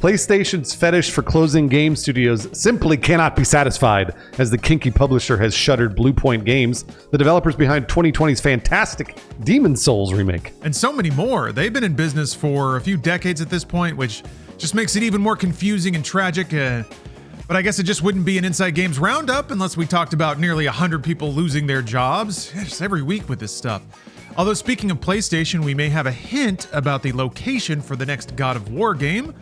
PlayStation's fetish for closing game studios simply cannot be satisfied, as the kinky publisher has shuttered Bluepoint Games, the developers behind 2020's fantastic Demon's Souls remake. And so many more. They've been in business for a few decades at this point, which just makes it even more confusing and tragic. But I guess it just wouldn't be an Inside Games Roundup unless we talked about nearly 100 people losing their jobs. Just every week with this stuff. Although speaking of PlayStation, we may have a hint about the location for the next God of War game.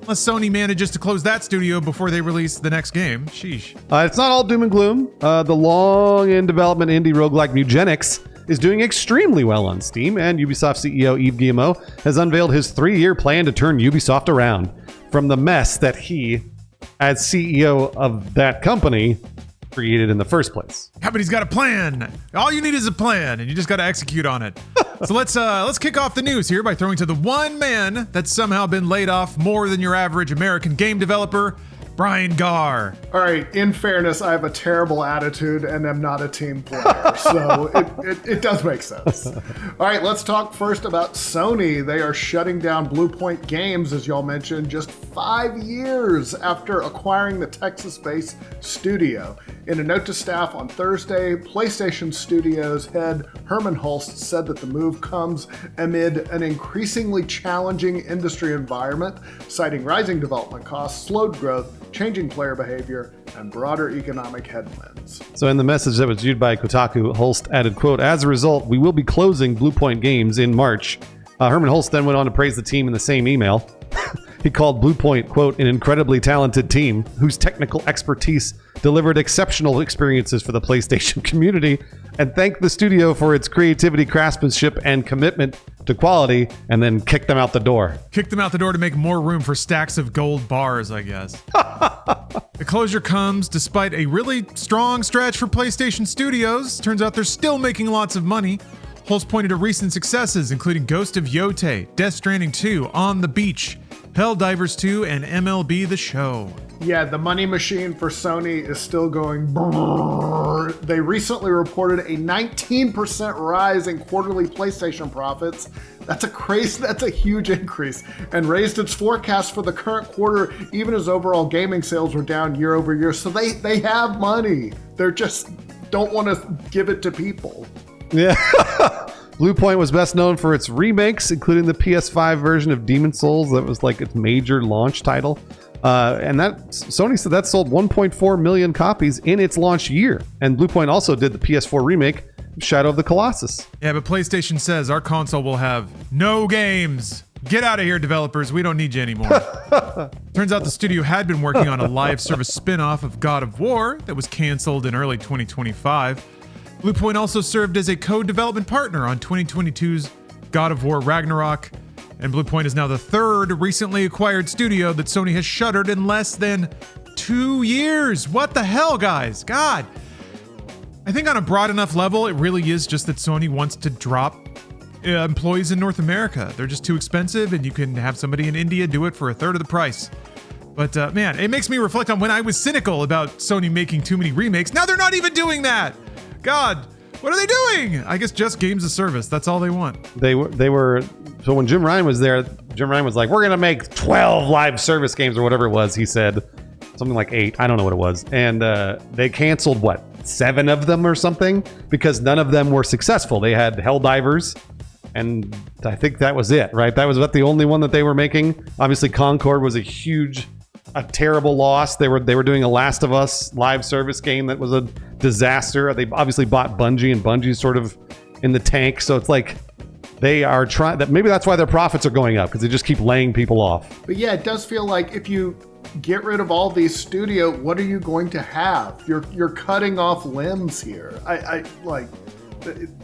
Unless Sony manages to close that studio before they release the next game. Sheesh. It's not all doom and gloom. The long-in-development indie roguelike Mugenics is doing extremely well on Steam, and Ubisoft CEO Yves Guillemot has unveiled his 3-year plan to turn Ubisoft around from the mess that he, as CEO of that company, created in the first place. Company's got a plan. All you need is a plan, and you just got to execute on it. So let's kick off the news here by throwing to the one man that's somehow been laid off more than your average American game developer, Brian Garr. All right, in fairness, I have a terrible attitude and am not a team player, so it does make sense. All right, let's talk first about Sony. They are shutting down Bluepoint Games, as y'all mentioned, just 5 years after acquiring the Texas-based studio. In a note to staff on Thursday, PlayStation Studios head Herman Hulst said that the move comes amid an increasingly challenging industry environment, citing rising development costs, slowed growth, changing player behavior, and broader economic headwinds. So in the message that was viewed by Kotaku, Holst added, quote, "As a result, we will be closing Bluepoint Games in March." Herman Holst then went on to praise the team in the same email. He called Bluepoint, quote, "an incredibly talented team whose technical expertise delivered exceptional experiences for the PlayStation community, and thanked the studio for its creativity, craftsmanship, and commitment to quality," and then kicked them out the door. Kicked them out the door to make more room for stacks of gold bars, I guess. The closure comes despite a really strong stretch for PlayStation Studios. Turns out they're still making lots of money. Holst pointed to recent successes, including Ghost of Yotei, Death Stranding 2, On the Beach, Helldivers 2, and MLB The Show. Yeah, the money machine for Sony is still going brrr. They recently reported a 19% rise in quarterly PlayStation profits. That's a huge increase, and raised its forecast for the current quarter even as overall gaming sales were down year over year. So they have money. They're just don't want to give it to people. Yeah. Bluepoint was best known for its remakes, including the PS5 version of Demon's Souls. That was like its major launch title. And that Sony said that sold 1.4 million copies in its launch year. And Bluepoint also did the PS4 remake, Shadow of the Colossus. Yeah, but PlayStation says our console will have no games. Get out of here, developers. We don't need you anymore. Turns out the studio had been working on a live service spin-off of God of War that was canceled in early 2025. Bluepoint also served as a co-development partner on 2022's God of War Ragnarok, and Bluepoint is now the third recently acquired studio that Sony has shuttered in less than 2 years. What the hell, guys? God. I think on a broad enough level, it really is just that Sony wants to drop employees in North America. They're just too expensive, and you can have somebody in India do it for a third of the price. But man, it makes me reflect on when I was cynical about Sony making too many remakes. Now they're not even doing that. God, what are they doing? I guess just games of service. That's all they want. They were. So when Jim Ryan was there, Jim Ryan was like, "We're gonna make 12 live service games," or whatever it was. He said something like 8. I don't know what it was. And they canceled 7 of them or something, because none of them were successful. They had Helldivers, and I think that was it, right? That was about the only one that they were making. Obviously, Concord was a terrible loss. They were doing a Last of Us live service game that was a disaster. They obviously bought Bungie, and Bungie's sort of in the tank. So it's like they are trying that. Maybe that's why their profits are going up, because they just keep laying people off. But yeah, it does feel like if you get rid of all these studio, what are you going to have? You're cutting off limbs here.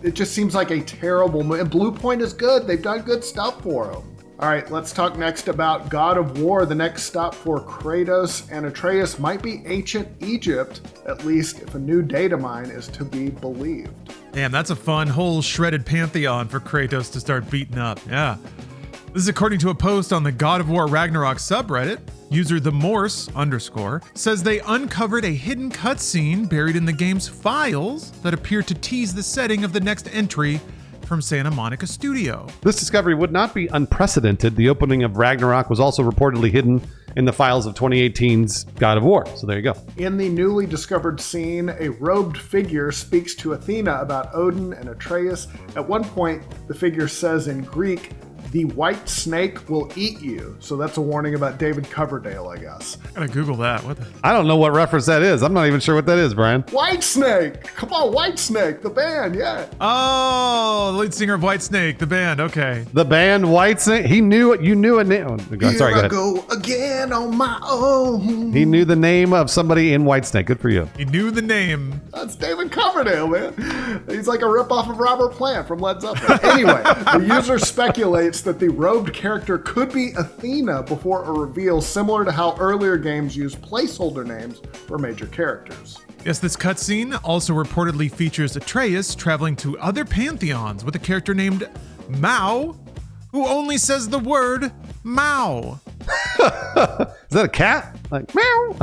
It just seems like a terrible move. And Bluepoint is good. They've done good stuff for them. All right, let's talk next about God of War. The next stop for Kratos and Atreus might be ancient Egypt, at least if a new data mine is to be believed. Damn, that's a fun whole shredded pantheon for Kratos to start beating up. Yeah. This is according to a post on the God of War Ragnarok subreddit. User _the_Morse says they uncovered a hidden cutscene buried in the game's files that appear to tease the setting of the next entry from Santa Monica Studio. This discovery would not be unprecedented. The opening of Ragnarok was also reportedly hidden in the files of 2018's God of War. So there you go. In the newly discovered scene, a robed figure speaks to Athena about Odin and Atreus. At one point, the figure says in Greek, "The white snake will eat you." So that's a warning about David Coverdale, I guess. Gotta Google that. What the? I don't know what reference that is. I'm not even sure what that is, Brian. White Snake! Come on, White Snake, the band, yeah. Oh, lead singer of Whitesnake, the band. Okay. The band Whitesnake. He knew it. You knew a name. Oh, sorry, go ahead. Go again on my own. He knew the name of somebody in Whitesnake. Good for you. He knew the name. That's David Coverdale, man. He's like a ripoff of Robert Plant from Led Zeppelin. Anyway, the user speculates that the robed character could be Athena before a reveal, similar to how earlier games used placeholder names for major characters. Yes, this cutscene also reportedly features Atreus traveling to other pantheons with a character named Mao, who only says the word Mao. Is that a cat? Like, meow.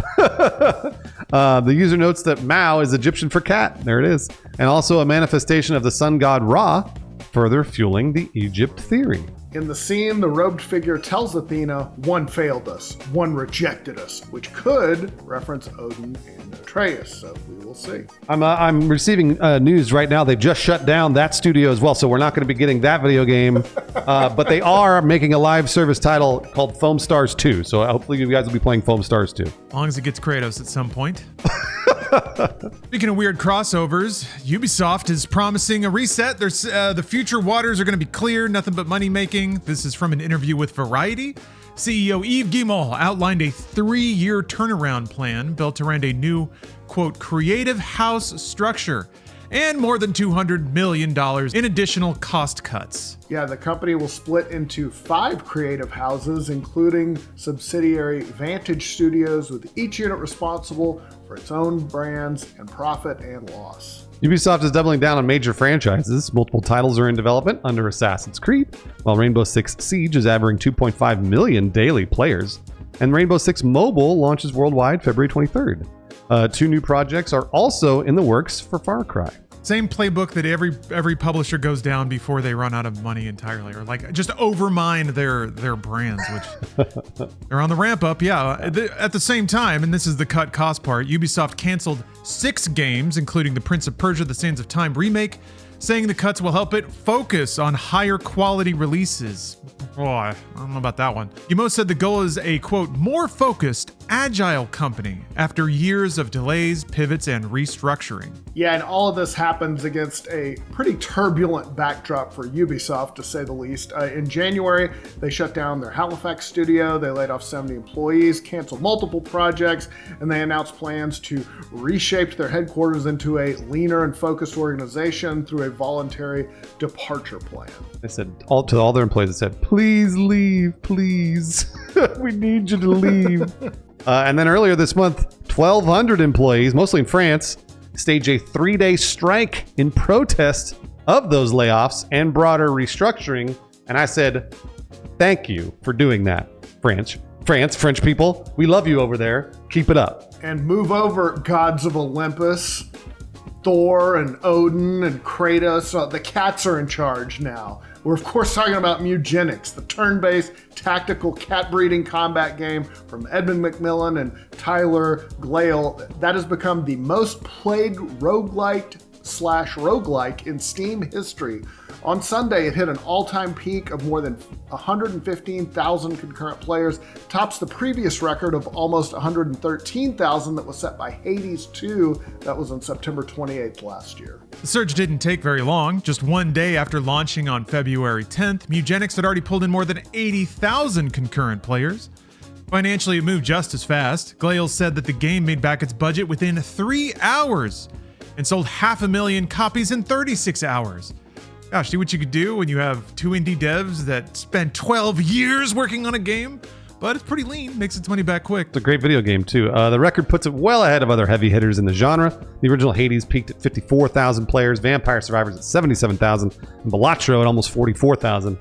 The user notes that Mao is Egyptian for cat. There it is. And also a manifestation of the sun god Ra, further fueling the Egypt theory. In the scene, the robed figure tells Athena, "One failed us, one rejected us," which could reference Odin and Atreus, so we will see. I'm receiving news right now. They've just shut down that studio as well, so we're not going to be getting that video game. But they are making a live service title called Foam Stars 2, so hopefully you guys will be playing Foam Stars 2. As long as it gets Kratos at some point. Speaking of weird crossovers, Ubisoft is promising a reset. There's the future waters are going to be clear, nothing but money making. This is from an interview with Variety. CEO Yves Guillemot outlined a 3-year turnaround plan built around a new, quote, creative house structure and more than $200 million in additional cost cuts. Yeah, the company will split into 5 creative houses, including subsidiary Vantage Studios, with each unit responsible for its own brands and profit and loss. Ubisoft is doubling down on major franchises. Multiple titles are in development under Assassin's Creed, while Rainbow Six Siege is averaging 2.5 million daily players. And Rainbow Six Mobile launches worldwide February 23rd. 2 new projects are also in the works for Far Cry. Same playbook that every publisher goes down before they run out of money entirely, or like just overmine their brands, which they're on the ramp up. Yeah. At the same time, and this is the cut cost part, Ubisoft canceled 6 games, including the Prince of Persia: The Sands of Time remake, saying the cuts will help it focus on higher quality releases. Oh, I don't know about that one. Guillemot said the goal is a, quote, more focused, agile company after years of delays, pivots, and restructuring. Yeah, and all of this happens against a pretty turbulent backdrop for Ubisoft, to say the least. In January, they shut down their Halifax studio, they laid off 70 employees, canceled multiple projects, and they announced plans to reshape their headquarters into a leaner and focused organization through a voluntary departure plan. They said to all their employees, they said, please leave, please. We need you to leave. And then earlier this month, 1,200 employees, mostly in France, staged a 3-day strike in protest of those layoffs and broader restructuring. And I said, thank you for doing that, French people. We love you over there. Keep it up. And move over, gods of Olympus. Thor and Odin and Kratos. The cats are in charge now. We're of course talking about Mugenics, the turn-based tactical cat breeding combat game from Edmund McMillan and Tyler Glale that has become the most played roguelike in Steam history. On Sunday, it hit an all-time peak of more than 115,000 concurrent players, tops the previous record of almost 113,000 that was set by Hades 2, that was on September 28th last year. The surge didn't take very long. Just one day after launching on February 10th, Mugenics had already pulled in more than 80,000 concurrent players. Financially, it moved just as fast. Glale said that the game made back its budget within 3 hours and sold 500,000 copies in 36 hours. Gosh, see what you could do when you have 2 indie devs that spend 12 years working on a game? But it's pretty lean, makes its money back quick. It's a great video game, too. The record puts it well ahead of other heavy hitters in the genre. The original Hades peaked at 54,000 players, Vampire Survivors at 77,000, and Balatro at almost 44,000.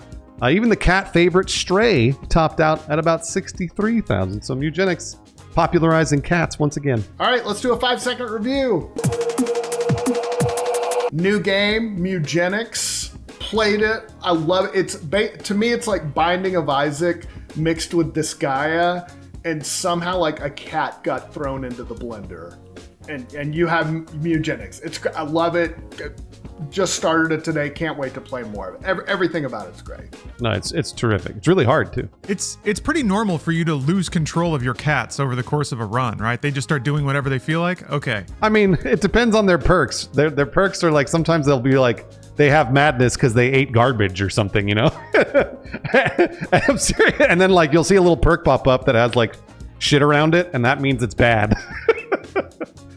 Even the cat favorite Stray topped out at about 63,000. So Mugenics popularizing cats once again. All right, let's do a 5-second review. New game, Mugenics. played it. I love it. To me, it's like Binding of Isaac mixed with Disgaea, and somehow like a cat got thrown into the blender. And you have Mugenics. I love it. Just started it today. Can't wait to play more of it. Everything about it's great. No, it's terrific. It's really hard too. It's pretty normal for you to lose control of your cats over the course of a run, right? They just start doing whatever they feel like. Okay. I mean, it depends on their perks. Their perks are like, sometimes they'll be like, they have madness because they ate garbage or something, you know? I'm serious. And then like you'll see a little perk pop up that has like shit around it, and that means it's bad.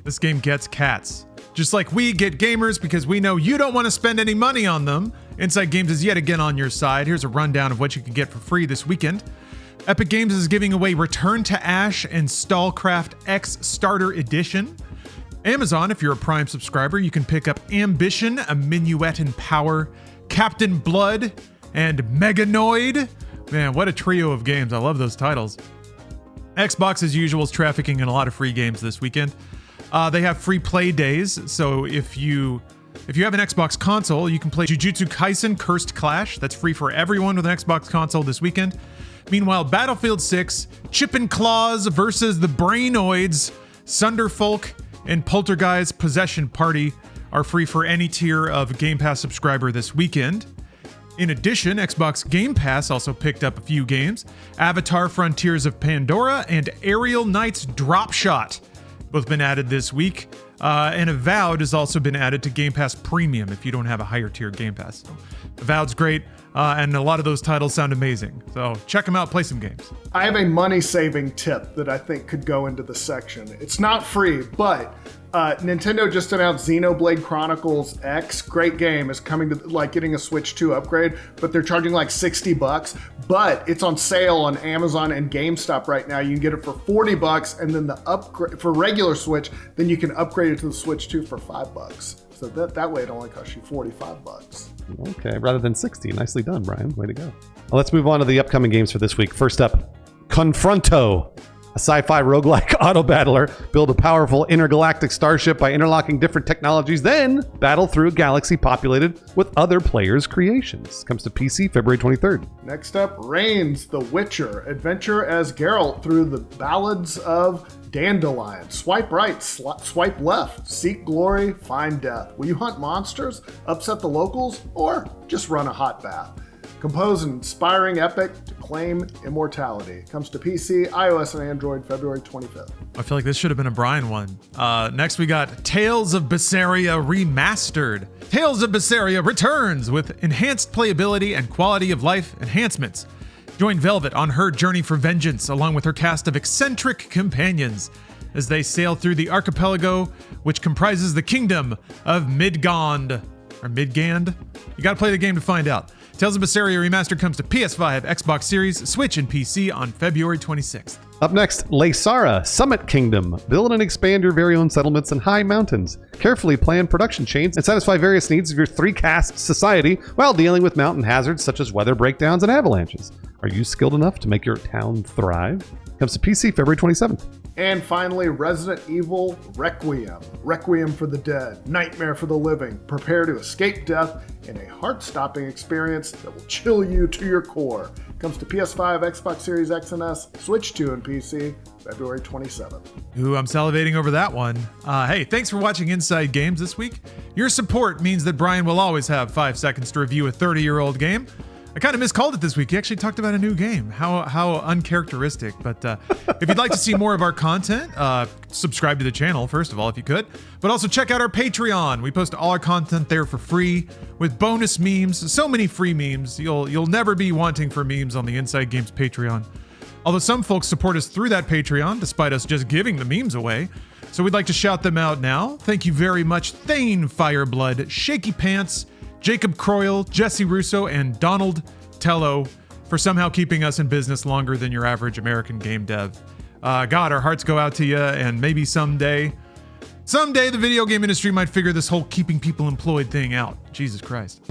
This game gets cats. Just like we get gamers because we know you don't want to spend any money on them. Inside Games is yet again on your side. Here's a rundown of what you can get for free this weekend. Epic Games is giving away Return to Ash and Stallcraft X Starter Edition. Amazon, if you're a Prime subscriber, you can pick up Ambition, A Minuet in Power, Captain Blood, and Meganoid. Man, what a trio of games. I love those titles. Xbox, as usual, is trafficking in a lot of free games this weekend. They have free play days, so if you have an Xbox console, you can play Jujutsu Kaisen Cursed Clash. That's free for everyone with an Xbox console this weekend. Meanwhile, Battlefield 6, Chip and Claws versus the Brainoids, Sunderfolk, and Poltergeist Possession Party are free for any tier of Game Pass subscriber this weekend. In addition, Xbox Game Pass also picked up a few games. Avatar Frontiers of Pandora and Aerial Knights Drop Shot both been added this week. And Avowed has also been added to Game Pass Premium if you don't have a higher tier Game Pass. So, Avowed's great, and a lot of those titles sound amazing. So check them out, play some games. I have a money-saving tip that I think could go into the section. It's not free, but Nintendo just announced Xenoblade Chronicles X. Great game. Is coming to like getting a Switch 2 upgrade, but they're charging like $60. But it's on sale on Amazon and GameStop right now. You can get it for $40, and then the upgrade for regular Switch, then you can upgrade it to the Switch 2 for $5. So that way it only costs you $45. Okay, rather than 60. Nicely done, Brian. Way to go. Well, let's move on to the upcoming games for this week. First up, Confronto. A sci-fi roguelike auto battler. Build a powerful intergalactic starship by interlocking different technologies, then battle through a galaxy populated with other players' creations. Comes to PC February 23rd. Next up, Reigns, The Witcher. Adventure as Geralt through the ballads of Dandelion. Swipe right, swipe left. Seek glory, find death. Will you hunt monsters, upset the locals, or just run a hot bath? Compose an inspiring epic to claim immortality. Comes to PC, iOS, and Android February 25th. I feel like this should have been a Brian one. Next, we got Tales of Berseria Remastered. Tales of Berseria returns with enhanced playability and quality of life enhancements. Join Velvet on her journey for vengeance along with her cast of eccentric companions as they sail through the archipelago, which comprises the kingdom of Midgand. Or Midgand? You gotta play the game to find out. Tales of Berseria Remastered comes to PS5, Xbox Series, Switch, and PC on February 26th. Up next, Laysara, Summit Kingdom. Build and expand your very own settlements in high mountains. Carefully plan production chains and satisfy various needs of your three-caste society while dealing with mountain hazards such as weather breakdowns and avalanches. Are you skilled enough to make your town thrive? Comes to PC February 27th. And finally, Resident Evil Requiem. Requiem for the dead, nightmare for the living. Prepare to escape death in a heart-stopping experience that will chill you to your core. Comes to PS5, Xbox Series X and S, Switch 2, and PC February 27th. Ooh, I'm salivating over that one. Hey, thanks for watching Inside Games this week. Your support means that Brian will always have 5 seconds to review a 30-year-old game. I kind of miscalled it this week. He actually talked about a new game. How uncharacteristic. But if you'd like to see more of our content, subscribe to the channel, first of all, if you could. But also check out our Patreon. We post all our content there for free with bonus memes. So many free memes. You'll never be wanting for memes on the Inside Games Patreon. Although some folks support us through that Patreon, despite us just giving the memes away. So we'd like to shout them out now. Thank you very much, Thane Fireblood, Shaky Pants, Jacob Croyle, Jesse Russo, and Donald Tello for somehow keeping us in business longer than your average American game dev. God, our hearts go out to you, and maybe someday the video game industry might figure this whole keeping people employed thing out. Jesus Christ.